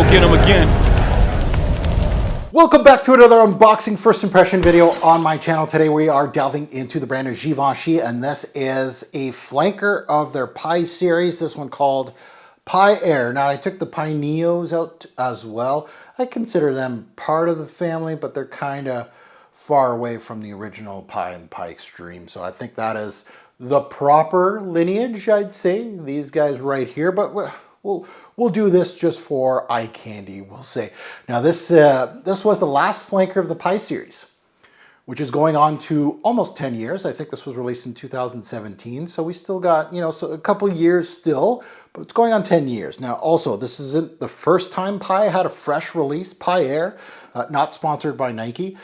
go get them again. Welcome back to another unboxing first impression video on my channel. Today we are delving into the brand new Givenchy, and this is a flanker of their Pie series, this one called Pie Air. Now I took the Pie Neos out as well. I consider them part of the family, but they're kind of far away from the original Pie and Pie Extreme. So I think that is the proper lineage, I'd say, these guys right here. But we'll do this just for eye candy, we'll say. Now this was the last flanker of the Pie series, which is going on to almost 10 years. I think this was released in 2017, so we still got, so a couple years still, but it's going on 10 years. Now also, this isn't the first time Pie had a fresh release, Pie Air, not sponsored by Nike.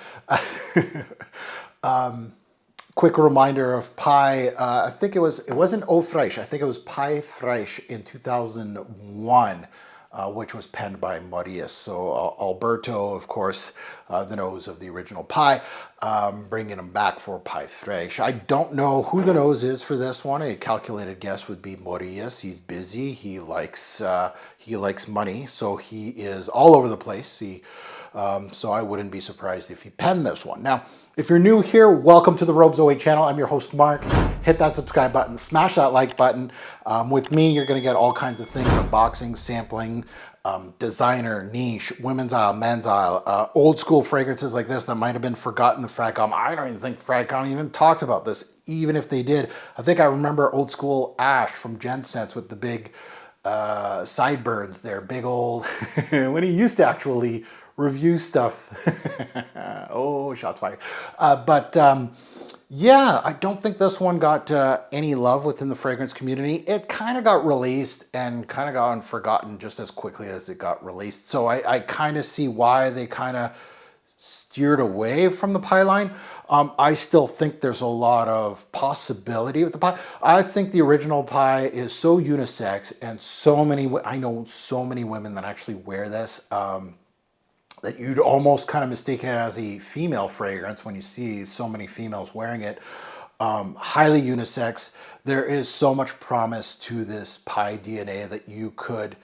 Quick reminder of Pie, I think it wasn't Eau Fraiche, I think it was Pie Fraiche in 2001, which was penned by Maurice. So Alberto, of course, the nose of the original Pie, bringing him back for Pie Fraiche. I don't know who the nose is for this one. A calculated guess would be Maurice. He's busy, he likes money, so he is all over the place. So I wouldn't be surprised if he penned this one. Now, if you're new here, welcome to the Robes08 channel. I'm your host, Mark. Hit that subscribe button, smash that like button. With me, you're gonna get all kinds of things: unboxing, sampling, designer, niche, women's aisle, men's aisle, old school fragrances like this that might have been forgotten in Fragcomm. I don't even think Fragcomm even talked about this, even if they did. I think I remember old school Ash from Gensense with the big sideburns there, big old, when he used to actually review stuff. Oh, shots fired. Yeah, I don't think this one got any love within the fragrance community. It kind of got released and kind of got forgotten just as quickly as it got released. So I kind of see why they kind of steered away from the Pie line. I still think there's a lot of possibility with the Pie. I think the original Pie is so unisex, and I know so many women that actually wear this, that you'd almost kind of mistake it as a female fragrance when you see so many females wearing it. Highly unisex. There is so much promise to this Pie DNA that you could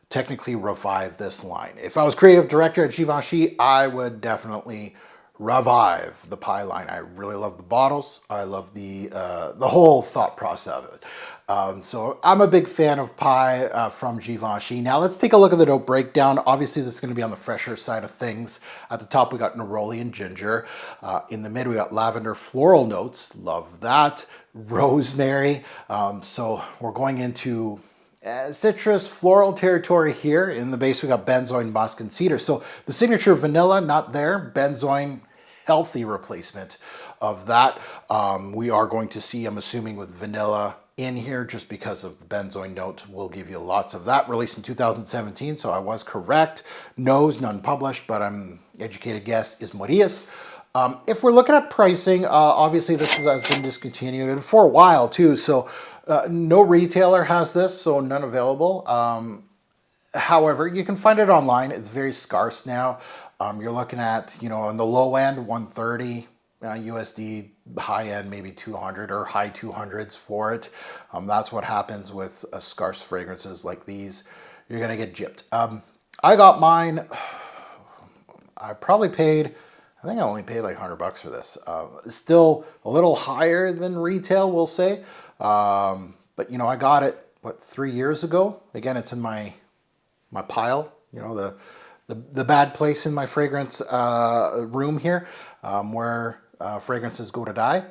technically revive this line. If I was creative director at Givenchy, I would definitely revive the Pie line. I really love the bottles. I love the whole thought process of it. So I'm a big fan of Pie from Givenchy. Now let's take a look at the note breakdown. Obviously this is going to be on the fresher side of things. At the top we got neroli and ginger. In the mid we got lavender floral notes. Love that. Rosemary. So we're going into citrus floral territory here. In the base we got benzoin, musk, and cedar. So the signature vanilla, not there. Benzoin, healthy replacement of that. We are going to see, I'm assuming, with vanilla in here just because of the benzoin note. We'll give you lots of that. Released in 2017, so I was correct. Nose, none published, but I'm educated guess is Maurice. If we're looking at pricing, obviously this has been discontinued for a while too, so no retailer has this, so none available. However, you can find it online. It's very scarce now. You're looking at, on the low end, 130 USD, high end maybe 200 or high 200s for it. That's what happens with scarce fragrances like these. You're gonna get gypped. I got mine. I think I only paid like $100 for this. Still a little higher than retail, we'll say. But I got it, 3 years ago? Again, it's in my pile, the bad place in my fragrance room here, where fragrances go to die.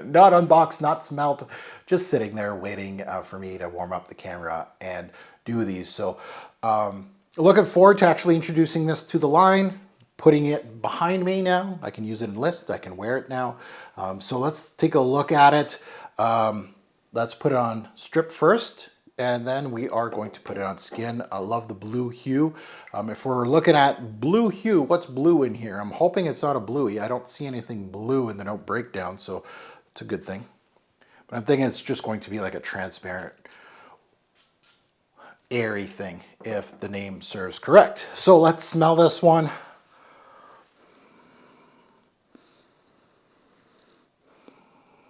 Not unboxed, not smelt, just sitting there waiting for me to warm up the camera and do these. So looking forward to actually introducing this to the line, putting it behind me now. I can use it in lists, I can wear it now. So let's take a look at it. Let's put it on strip first, and then we are going to put it on skin. I love the blue hue. If we're looking at blue hue, what's blue in here? I'm hoping it's not a bluey. I don't see anything blue in the note breakdown, so it's a good thing. But I'm thinking it's just going to be like a transparent, airy thing, if the name serves correct. So let's smell this one.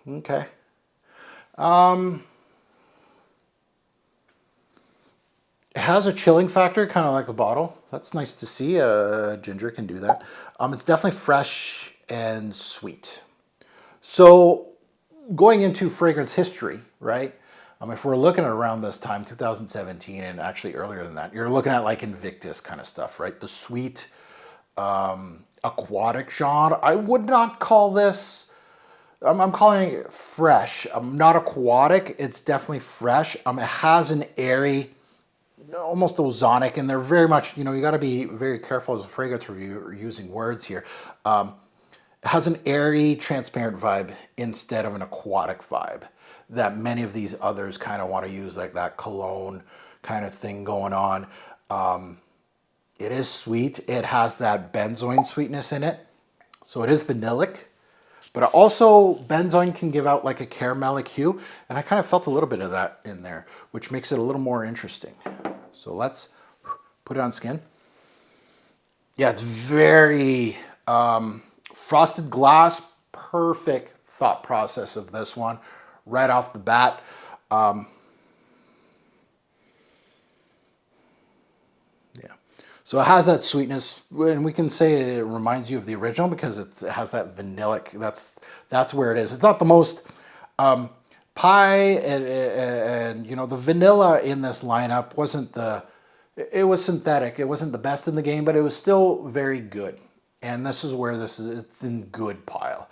Okay. It has a chilling factor, kind of like the bottle. That's nice to see. Ginger can do that. It's definitely fresh and sweet. So going into fragrance history, right? If we're looking at around this time, 2017, and actually earlier than that, you're looking at like Invictus kind of stuff, right? The sweet aquatic genre. I would not call this, I'm calling it fresh. Not aquatic, it's definitely fresh. It has an airy, almost ozonic, and they're very much, you got to be very careful as a fragrance reviewer using words here. It has an airy, transparent vibe instead of an aquatic vibe that many of these others kind of want to use, like that cologne kind of thing going on. It is sweet. It has that benzoin sweetness in it. So it is vanillic, but also benzoin can give out like a caramelic hue. And I kind of felt a little bit of that in there, which makes it a little more interesting. So let's put it on skin. Yeah, it's very frosted glass, perfect thought process of this one right off the bat. Yeah, so it has that sweetness, and we can say it reminds you of the original because it has that vanillic. That's where it is. It's not the most pie, and the vanilla in this lineup wasn't the. It was synthetic. It wasn't the best in the game, but it was still very good. And this is where this is. It's in good pile.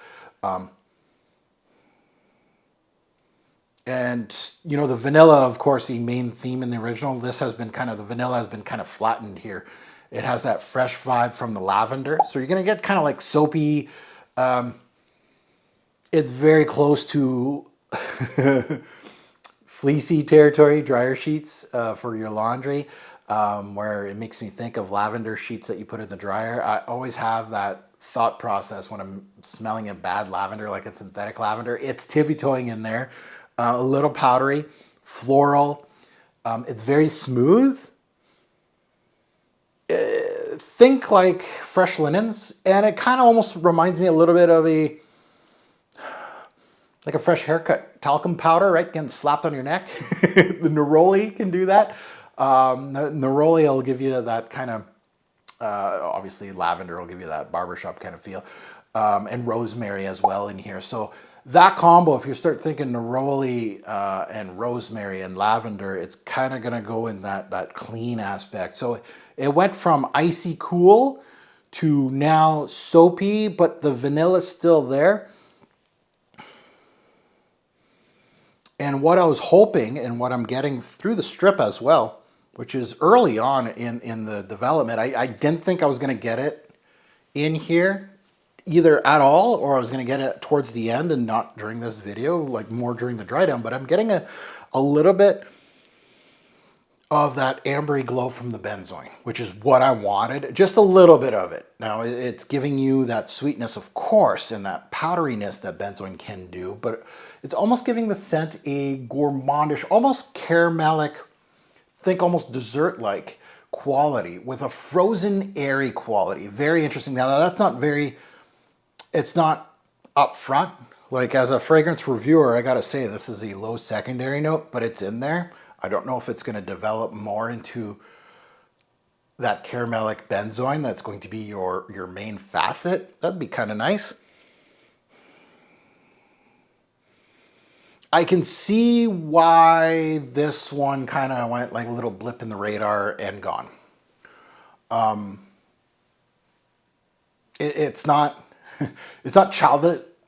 And the vanilla, of course, the main theme in the original. This has been kind of, the vanilla has been kind of flattened here. It has that fresh vibe from the lavender. So you're going to get kind of like soapy. It's very close to fleecy territory, dryer sheets for your laundry, where it makes me think of lavender sheets that you put in the dryer. I always have that thought process when I'm smelling a bad lavender, like a synthetic lavender. It's tippy-toeing in there. A little powdery, floral. It's very smooth. Think like fresh linens, and it kind of almost reminds me a little bit of like a fresh haircut talcum powder, right? Getting slapped on your neck. The neroli can do that. Neroli will give you that kind of, obviously lavender will give you that barbershop kind of feel, and rosemary as well in here. So that combo, if you start thinking neroli and rosemary and lavender, it's kind of going to go in that clean aspect. So it went from icy cool to now soapy, but the vanilla's still there. And what I was hoping, and what I'm getting through the strip as well, which is early on in the development, I didn't think I was going to get it in here either at all, or I was going to get it towards the end and not during this video, like more during the dry down. But I'm getting a little bit of that ambery glow from the benzoin, which is what I wanted. Just a little bit of it. Now it's giving you that sweetness, of course, and that powderiness that benzoin can do, but it's almost giving the scent a gourmandish, almost caramelic, think almost dessert-like quality with a frozen airy quality. Very interesting. Now that's not very, it's not upfront. Like as a fragrance reviewer, I gotta say this is a low secondary note, but it's in there. I don't know if it's going to develop more into that caramelic benzoin that's going to be your main facet. That'd be kind of nice. I can see why this one kind of went like a little blip in the radar and gone. It's not it's not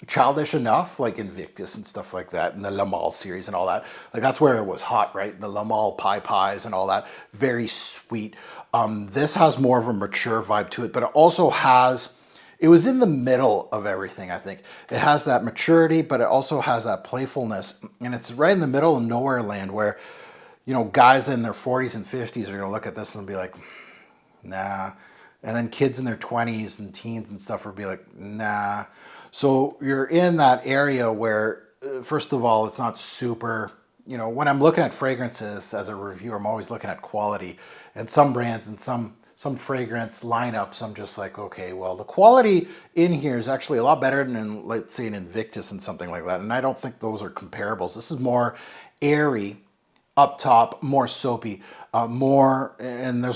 childish enough, like Invictus and stuff like that, and the La Male series and all that. Like that's where it was hot, right? The La Male pies and all that, very sweet. This has more of a mature vibe to it, but it also has, it was in the middle of everything, I think. It has that maturity, but it also has that playfulness, and it's right in the middle of nowhere land where, guys in their 40s and 50s are gonna look at this and be like, nah. And then kids in their 20s and teens and stuff will be like, nah. So you're in that area where, first of all, it's not super, when I'm looking at fragrances as a reviewer, I'm always looking at quality. And some brands and some fragrance lineups, I'm just like, okay, well, the quality in here is actually a lot better than, let's say, an Invictus and something like that. And I don't think those are comparables. This is more airy, up top, more soapy, and the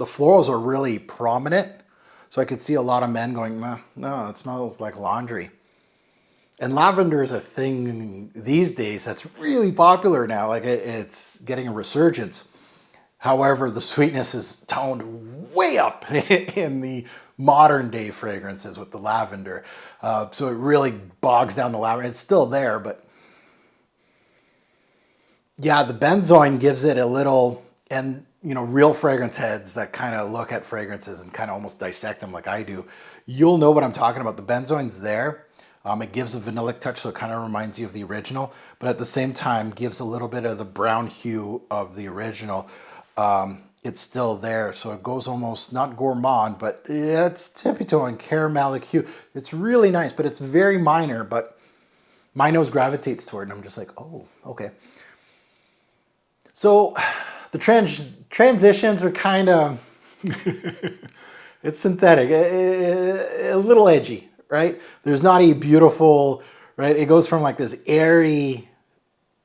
florals are really prominent. So I could see a lot of men going, nah, no, it smells like laundry. And lavender is a thing these days that's really popular now. Like it's getting a resurgence. However, the sweetness is toned way up in the modern day fragrances with the lavender. So it really bogs down the lavender. It's still there, but yeah, the benzoin gives it a little, and you know, real fragrance heads that kind of look at fragrances and kind of almost dissect them like I do, you'll know what I'm talking about. The benzoin's there. It gives a vanillic touch, so it kind of reminds you of the original, but at the same time gives a little bit of the brown hue of the original. It's still there, so it goes almost not gourmand, but it's tippy-toeing caramelic hue. It's really nice, but it's very minor, but my nose gravitates toward it, and I'm just like, oh, okay. So the transitions are kind of, it's synthetic, a little edgy, right? There's not a beautiful, right? It goes from like this airy,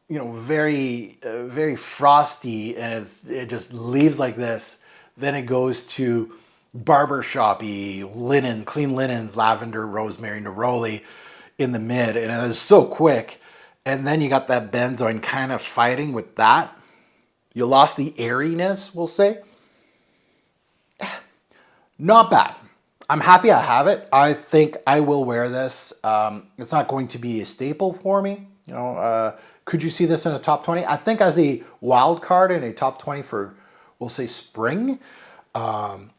you know, very frosty, and it just leaves like this. Then it goes to barbershop-y, linen, clean linens, lavender, rosemary, neroli in the mid, and it is so quick. And then you got that benzoin kind of fighting with that. You lost the airiness, we'll say. Not bad. I'm happy I have it. I think I will wear this. It's not going to be a staple for me. You know, could you see this in a top 20? I think as a wild card in a top 20 for, we'll say, spring.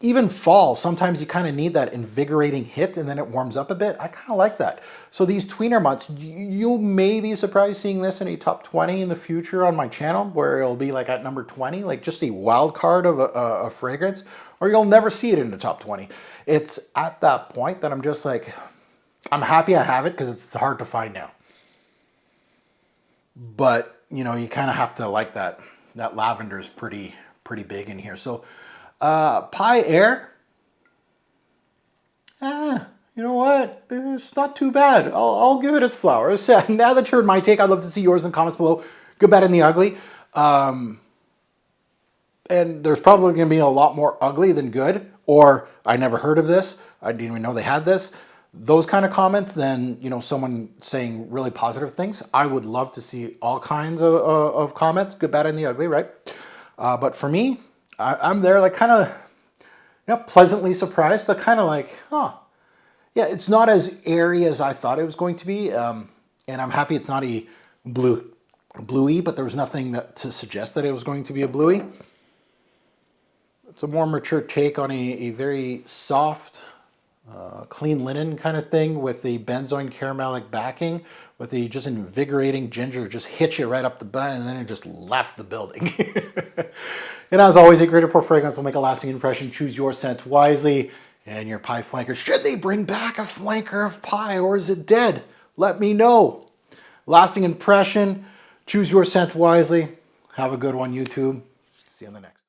Even fall, sometimes you kind of need that invigorating hit and then it warms up a bit. I kind of like that. So these tweener months, you may be surprised seeing this in a top 20 in the future on my channel, where it'll be like at number 20, like just a wild card of a fragrance, or you'll never see it in the top 20. It's at that point that I'm just like, I'm happy I have it because it's hard to find now. But, you know, you kind of have to like that. That lavender is pretty big in here. So, Pie Air, you know what? It's not too bad. I'll give it its flowers. Now that you heard my take, I'd love to see yours in the comments below. Good, bad, and the ugly. And there's probably going to be a lot more ugly than good, or I never heard of this, I didn't even know they had this. Those kind of comments than, you know, someone saying really positive things. I would love to see all kinds of comments, good, bad, and the ugly, right? But for me, I'm there like kind of, you know, pleasantly surprised, but kind of like, huh. Yeah, it's not as airy as I thought it was going to be. And I'm happy it's not a bluey, but there was nothing to suggest that it was going to be a bluey. It's a more mature take on a very soft, clean linen kind of thing with a benzoin caramelic backing, with a just invigorating ginger, just hit you right up the butt, and then it just left the building. And as always, a great pour fragrance will make a lasting impression. Choose your scent wisely. And your pie flanker, should they bring back a flanker of pie, or is it dead? Let me know. Lasting impression, choose your scent wisely. Have a good one, YouTube. See you on the next.